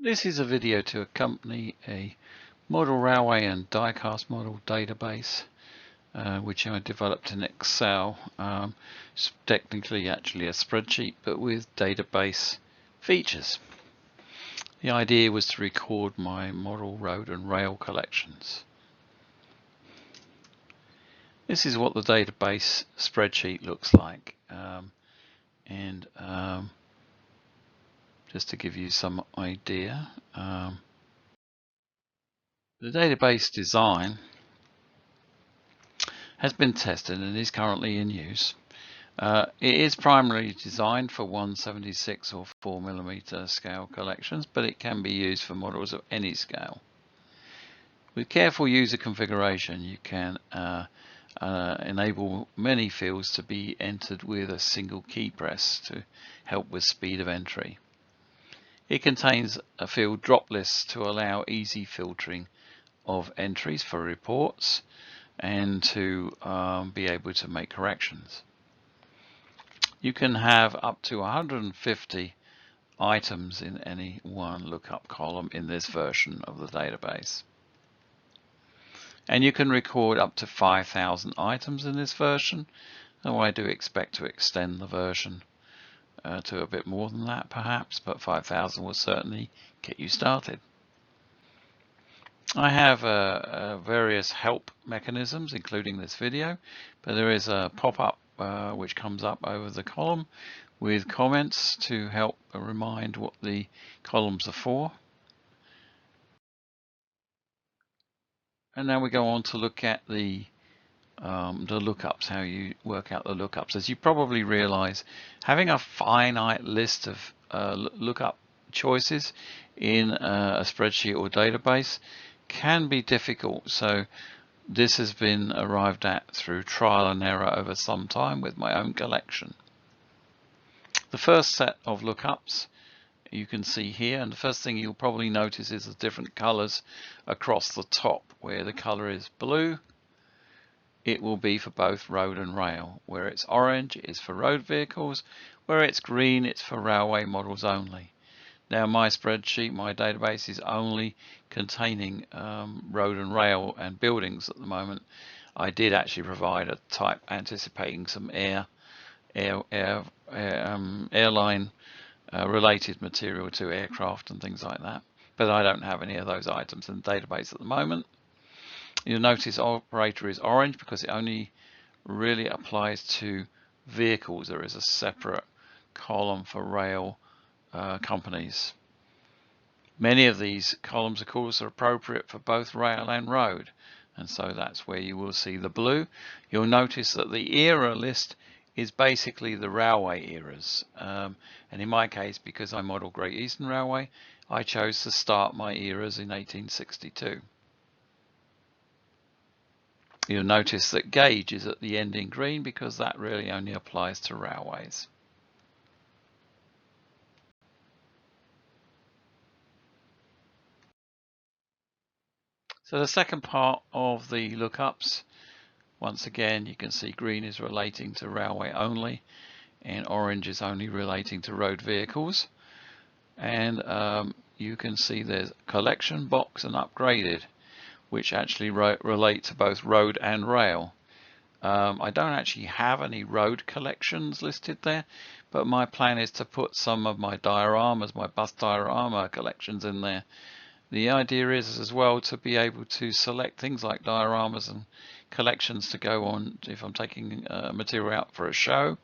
This is a video to accompany a model railway and diecast model database which I developed in Excel. It's technically actually a spreadsheet but with database features. The idea was to record my model road and rail collections. This is what the database spreadsheet looks like, and just to give you some idea, the database design has been tested and is currently in use. It is primarily designed for 1/76 or 4mm scale collections, but it can be used for models of any scale. With careful user configuration, you can enable many fields to be entered with a single key press to help with speed of entry. It contains a field drop list to allow easy filtering of entries for reports and to be able to make corrections. You can have up to 150 items in any one lookup column in this version of the database. And you can record up to 5,000 items in this version, though I do expect to extend the version to a bit more than that perhaps, but 5,000 will certainly get you started. I have various help mechanisms including this video, but there is a pop-up which comes up over the column with comments to help remind what the columns are for. And now we go on to look at the lookups, how you work out the lookups. As you probably realize, having a finite list of lookup choices in a spreadsheet or database can be difficult. So this has been arrived at through trial and error over some time with my own collection. The first set of lookups you can see here, and the first thing you'll probably notice is the different colors across the top. Where the color is blue, it will be for both road and rail. Where it's orange, it's for road vehicles. Where it's green, it's for railway models only. Now my spreadsheet, my database is only containing road and rail and buildings at the moment. I did actually provide a type anticipating some airline related material to aircraft and things like that, but I don't have any of those items in the database at the moment. You'll notice operator is orange because it only really applies to vehicles. There is a separate column for rail companies. Many of these columns of course are appropriate for both rail and road, and so that's where you will see the blue. You'll notice that the era list is basically the railway eras, and in my case, because I model Great Eastern Railway, I chose to start my eras in 1862. You'll notice that gauge is at the end in green because that really only applies to railways. So the second part of the lookups, once again you can see green is relating to railway only and orange is only relating to road vehicles, and you can see there's collection, box and upgraded, which actually relate to both road and rail. I don't actually have any road collections listed there, but my plan is to put some of my dioramas, my bus diorama collections in there. The idea is as well to be able to select things like dioramas and collections to go on if I'm taking material out for a show.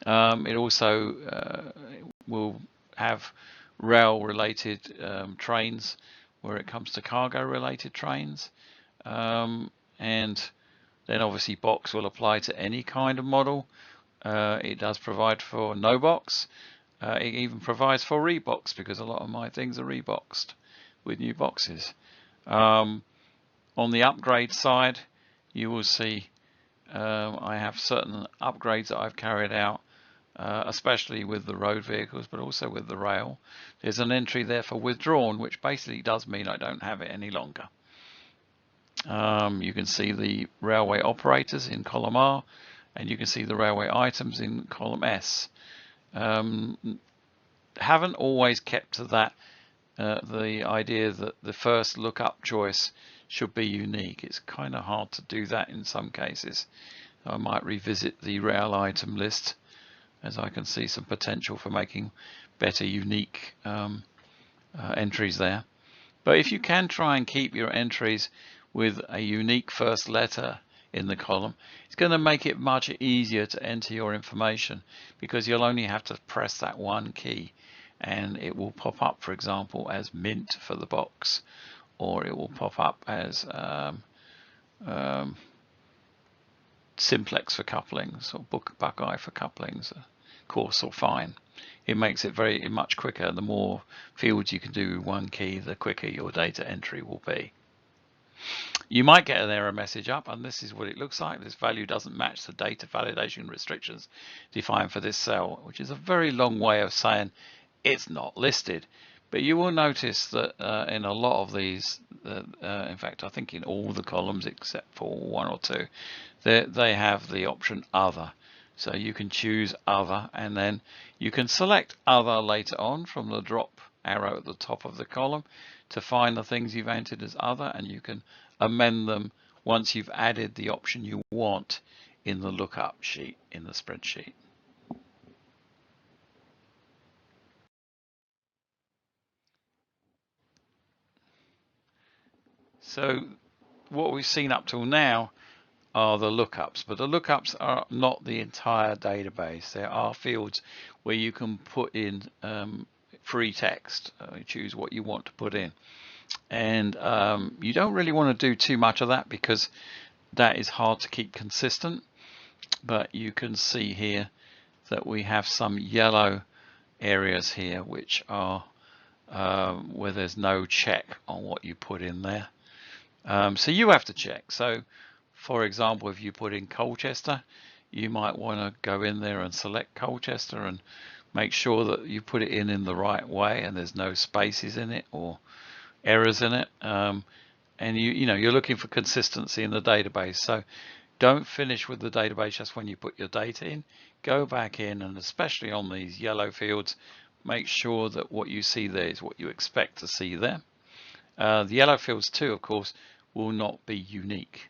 It also will have rail related trains where it comes to cargo related trains, and then obviously box will apply to any kind of model. It does provide for no box. It even provides for rebox because a lot of my things are reboxed with new boxes. On the upgrade side, you will see I have certain upgrades that I've carried out, especially with the road vehicles, but also with the rail. There's an entry there for withdrawn, which basically does mean I don't have it any longer. You can see the railway operators in column R, and you can see the railway items in column S. Haven't always kept to that the idea that the first lookup choice should be unique. It's kind of hard to do that in some cases. I might revisit the rail item list, as I can see some potential for making better unique entries there. But if you can try and keep your entries with a unique first letter in the column, it's going to make it much easier to enter your information, because you'll only have to press that one key and it will pop up, for example, as mint for the box, or it will pop up as simplex for couplings, or buckeye for couplings, coarse or fine. It makes it very much quicker. The more fields you can do with one key, the quicker your data entry will be. You might get an error message up, and this is what it looks like. This value doesn't match the data validation restrictions defined for this cell, which is a very long way of saying it's not listed. But you will notice that in a lot of these, in fact, I think in all the columns except for one or two, they have the option other. So you can choose other, and then you can select other later on from the drop arrow at the top of the column to find the things you've entered as other, and you can amend them once you've added the option you want in the lookup sheet in the spreadsheet. So what we've seen up till now are the lookups, but the lookups are not the entire database. There are fields where you can put in free text. You choose what you want to put in, and you don't really want to do too much of that because that is hard to keep consistent. But you can see here that we have some yellow areas here which are where there's no check on what you put in there. So you have to check. So for example, if you put in Colchester, you might want to go in there and select Colchester and make sure that you put it in the right way and there's no spaces in it or errors in it. And you're looking for consistency in the database. So don't finish with the database just when you put your data in. Go back in, and especially on these yellow fields, make sure that what you see there is what you expect to see there. The yellow fields too, of course, will not be unique.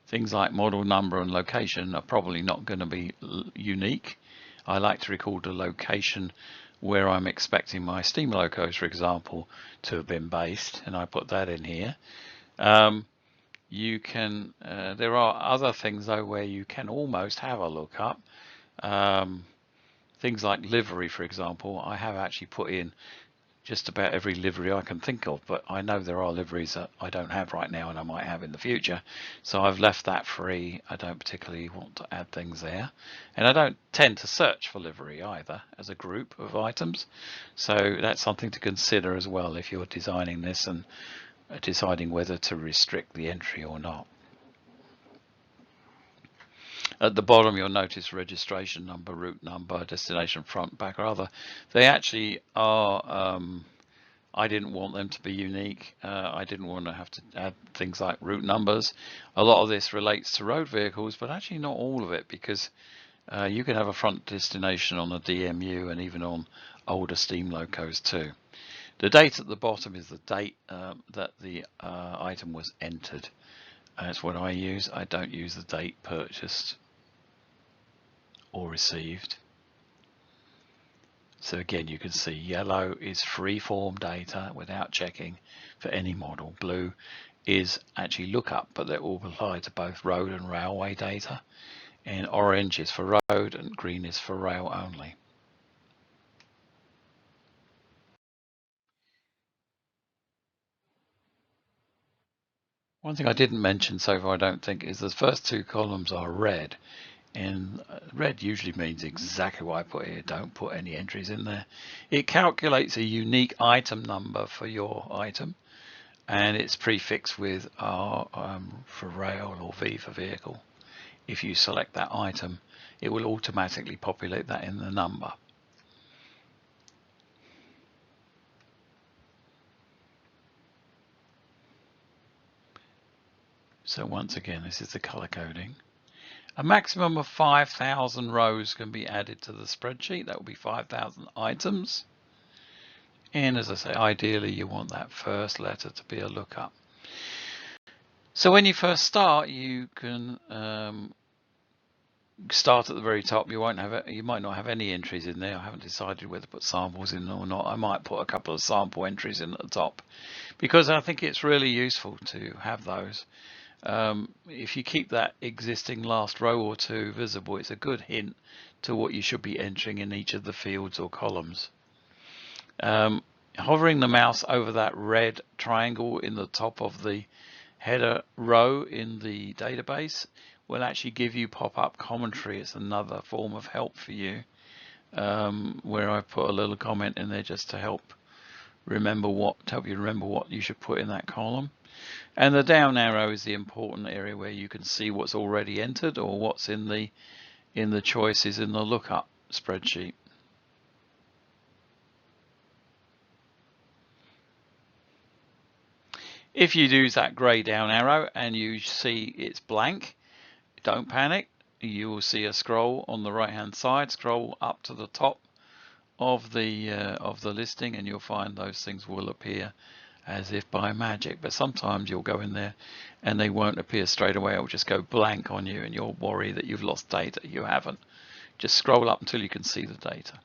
Things like model number and location are probably not going to be unique. I like to record a location where I'm expecting my steam locos, for example, to have been based, and I put that in here. You can. There are other things though where you can almost have a lookup. Things like livery, for example, I have actually put in just about every livery I can think of, but I know there are liveries that I don't have right now and I might have in the future, so I've left that free. I don't particularly want to add things there, and I don't tend to search for livery either as a group of items, so that's something to consider as well if you're designing this and deciding whether to restrict the entry or not. At the bottom you'll notice registration number, route number, destination, front, back, or other. They actually are, I didn't want them to be unique. I didn't want to have to add things like route numbers. A lot of this relates to road vehicles, but actually not all of it, because you can have a front destination on a DMU and even on older steam locos too. The date at the bottom is the date that the item was entered. That's what I use. I don't use the date purchased or received. So again, you can see yellow is free-form data without checking for any model. Blue is actually lookup, but they all apply to both road and railway data. And orange is for road and green is for rail only. One thing I didn't mention so far, I don't think, is the first two columns are red. And red usually means exactly what I put here. Don't put any entries in there. It calculates a unique item number for your item, and it's prefixed with R for rail or V for vehicle. If you select that item, it will automatically populate that in the number. So once again, this is the color coding. A maximum of 5,000 rows can be added to the spreadsheet. That will be 5,000 items. And as I say, ideally you want that first letter to be a lookup. So when you first start, you can start at the very top. You might not have any entries in there. I haven't decided whether to put samples in or not. I might put a couple of sample entries in at the top because I think it's really useful to have those. If you keep that existing last row or two visible, it's a good hint to what you should be entering in each of the fields or columns. Hovering the mouse over that red triangle in the top of the header row in the database will actually give you pop-up commentary. It's another form of help for you, where I put a little comment in there just to help you remember what you should put in that column. And the down arrow is the important area where you can see what's already entered or what's in the choices in the lookup spreadsheet. If you use that grey down arrow and you see it's blank, don't panic. You will see a scroll on the right hand side. Scroll up to the top of the listing and you'll find those things will appear as if by magic. But sometimes you'll go in there and they won't appear straight away. It'll just go blank on you and you'll worry that you've lost data. You haven't. Just scroll up until you can see the data.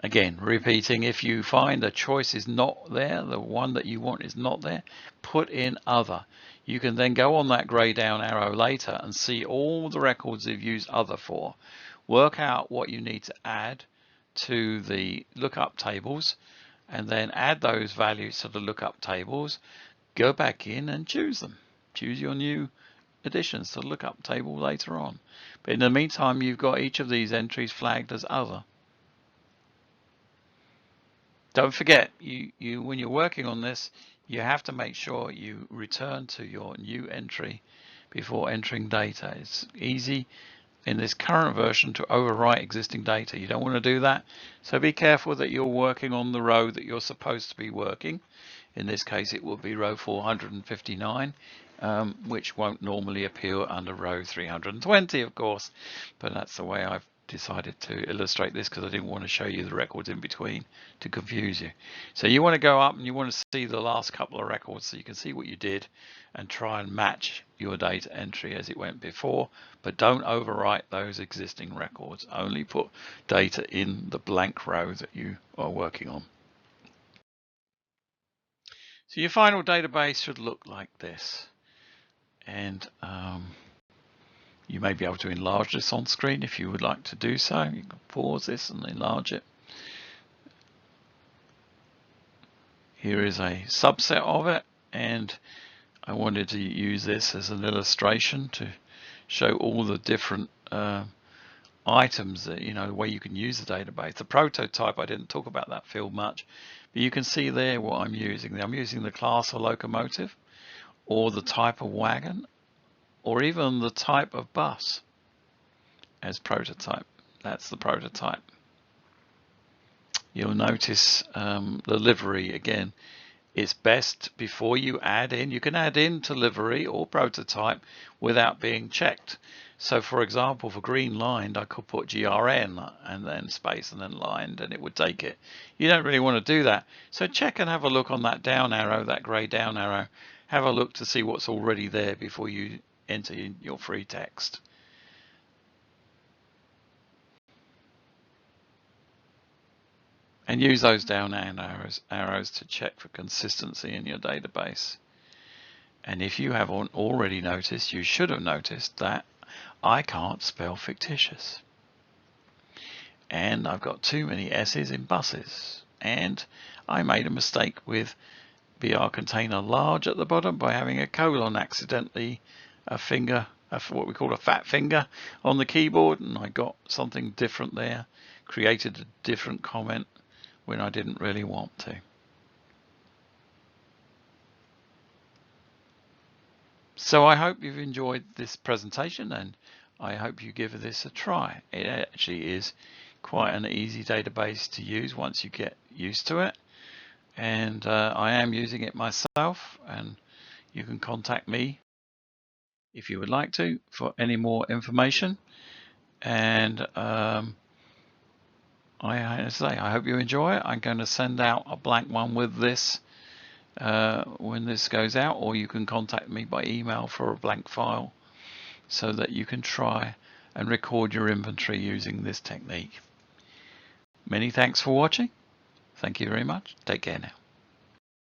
Again, repeating, if you find a choice is not there, the one that you want is not there, put in other. You can then go on that grey down arrow later and see all the records you've used other for. Work out what you need to add to the lookup tables and then add those values to the lookup tables. Go back in and choose them. Choose your new additions to the lookup table later on. But in the meantime, you've got each of these entries flagged as other. Don't forget, you when you're working on this, you have to make sure you return to your new entry before entering data. It's easy in this current version to overwrite existing data. You don't want to do that, so be careful that you're working on the row that you're supposed to be working. In this case, it will be row 459, which won't normally appear under row 320, of course, but that's the way I've decided to illustrate this because I didn't want to show you the records in between to confuse you. So you want to go up and you want to see the last couple of records so you can see what you did and try and match your data entry as it went before, but don't overwrite those existing records. Only put data in the blank row that you are working on. So your final database should look like this, and you may be able to enlarge this on screen if you would like to do so. You can pause this and enlarge it. Here is a subset of it, and I wanted to use this as an illustration to show all the different items that, the way you can use the database. The prototype, I didn't talk about that field much, but you can see there what I'm using. I'm using the class of locomotive, or the type of wagon, or even the type of bus as prototype. That's the prototype. You'll notice the livery again. It's best before you add in. You can add in to livery or prototype without being checked. So for example, for green lined, I could put GRN and then space and then lined, and it would take it. You don't really want to do that. So check and have a look on that down arrow, that grey down arrow. Have a look to see what's already there before you enter in your free text. And use those down arrows to check for consistency in your database. And if you haven't already noticed, you should have noticed that I can't spell fictitious. And I've got too many S's in buses. And I made a mistake with BR container large at the bottom by having a colon accidentally, a finger, what we call a fat finger on the keyboard, and I got something different there, created a different comment when I didn't really want to. So I hope you've enjoyed this presentation, and I hope you give this a try. It actually is quite an easy database to use once you get used to it. And I am using it myself, and you can contact me if you would like to for any more information. And I hope you enjoy it. I'm going to send out a blank one with this when this goes out, or you can contact me by email for a blank file so that you can try and record your inventory using this technique. Many thanks for watching. Thank you very much. Take care now.